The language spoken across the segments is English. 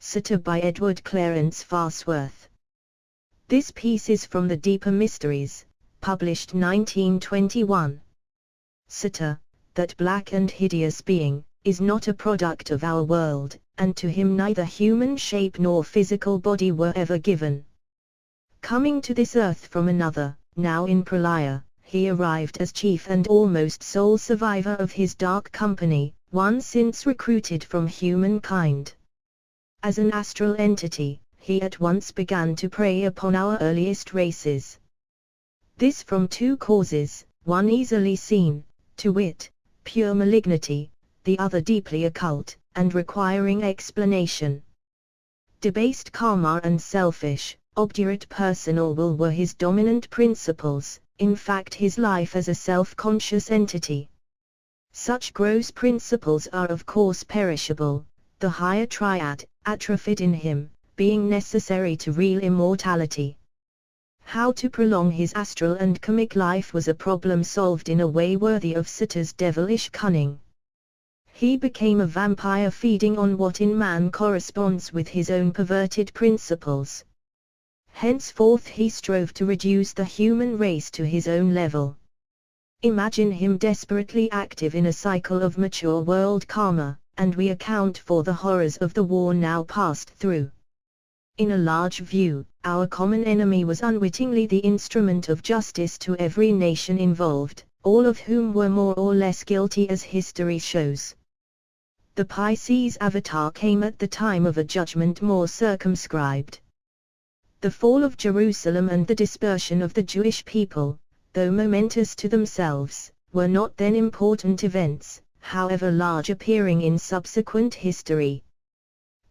Sutta by Edward Clarence Farnsworth. This piece is from the Deeper Mysteries, published 1921. Sutta, that black and hideous being, is not a product of our world, and to him neither human shape nor physical body were ever given. Coming to this earth from another, now in Pralaya, he arrived as chief and almost sole survivor of his dark company, one since recruited from humankind. As an astral entity, he at once began to prey upon our earliest races. This from two causes, one easily seen, to wit, pure malignity, the other deeply occult, and requiring explanation. Debased karma and selfish, obdurate personal will were his dominant principles, in fact his life as a self-conscious entity. Such gross principles are of course perishable, the higher triad, atrophied in him, being necessary to real immortality. How to prolong his astral and comic life was a problem solved in a way worthy of Sutta's devilish cunning. He became a vampire feeding on what in man corresponds with his own perverted principles. Henceforth he strove to reduce the human race to his own level. Imagine him desperately active in a cycle of mature world karma, and we account for the horrors of the war now passed through. In a large view, our common enemy was unwittingly the instrument of justice to every nation involved, all of whom were more or less guilty as history shows. The Pisces avatar came at the time of a judgment more circumscribed. The fall of Jerusalem and the dispersion of the Jewish people, though momentous to themselves, were not then important events, however large appearing in subsequent history.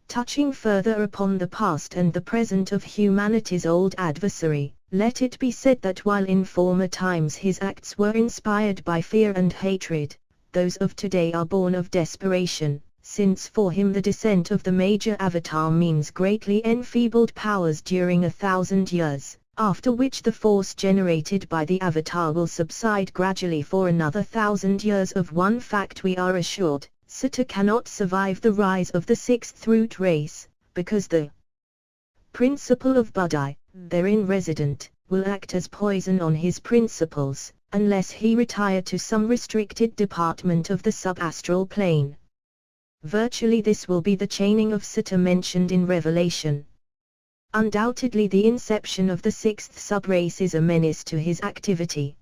Touching further upon the past and the present of humanity's old adversary, let it be said that while in former times his acts were inspired by fear and hatred, those of today are born of desperation, since for him the descent of the major avatar means greatly enfeebled powers during 1,000 years, after which the force generated by the avatar will subside gradually for another 1,000 years. Of one fact we are assured, Sutta cannot survive the rise of the sixth root race, because the principle of Buddhi, therein resident, will act as poison on his principles, unless he retire to some restricted department of the sub-astral plane. Virtually this will be the chaining of Sutta mentioned in Revelation. Undoubtedly the inception of the sixth sub-race is a menace to his activity.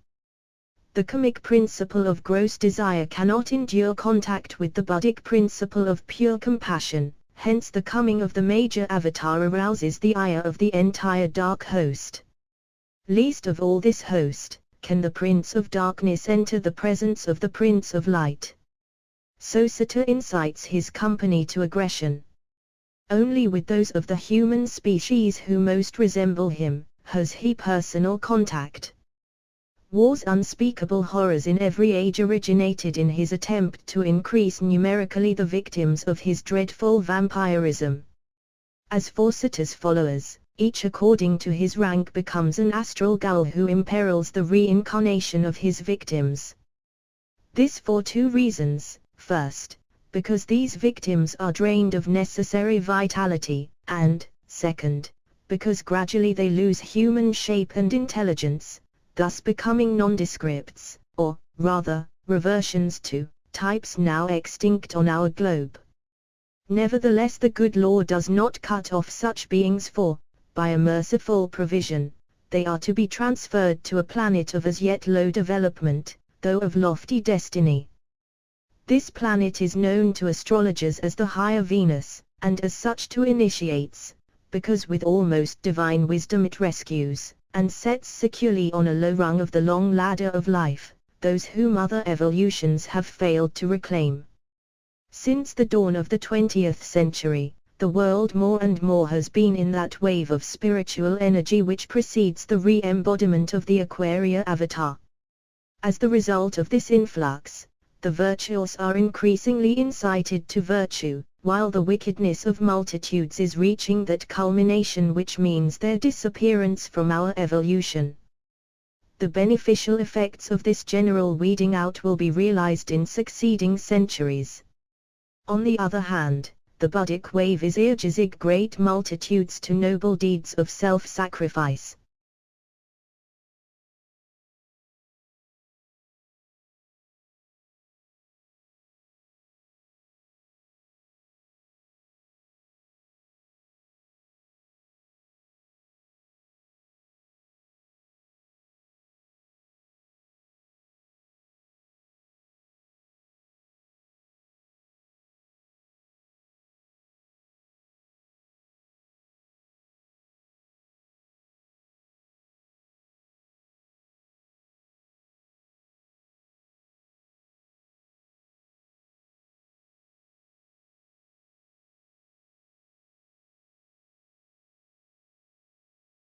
The karmic principle of gross desire cannot endure contact with the Buddhic principle of pure compassion, hence the coming of the major avatar arouses the ire of the entire dark host. Least of all this host, can the Prince of Darkness enter the presence of the Prince of Light. So Sutta incites his company to aggression. Only with those of the human species who most resemble him, has he personal contact. War's unspeakable horrors in every age originated in his attempt to increase numerically the victims of his dreadful vampirism. As for Sutta's followers, each according to his rank becomes an astral ghoul who imperils the reincarnation of his victims. This for two reasons: first, because these victims are drained of necessary vitality, and, second, because gradually they lose human shape and intelligence, thus becoming nondescripts, or, rather, reversions to types now extinct on our globe. Nevertheless the good Lord does not cut off such beings, for, by a merciful provision, they are to be transferred to a planet of as yet low development, though of lofty destiny. This planet is known to astrologers as the higher Venus, and as such to initiates, because with almost divine wisdom it rescues, and sets securely on a low rung of the long ladder of life, those whom other evolutions have failed to reclaim. Since the dawn of the 20th century, the world more and more has been in that wave of spiritual energy which precedes the re-embodiment of the Aquaria avatar. As the result of this influx, the virtuous are increasingly incited to virtue, while the wickedness of multitudes is reaching that culmination which means their disappearance from our evolution. The beneficial effects of this general weeding out will be realized in succeeding centuries. On the other hand, the budic wave is urges great multitudes to noble deeds of self-sacrifice,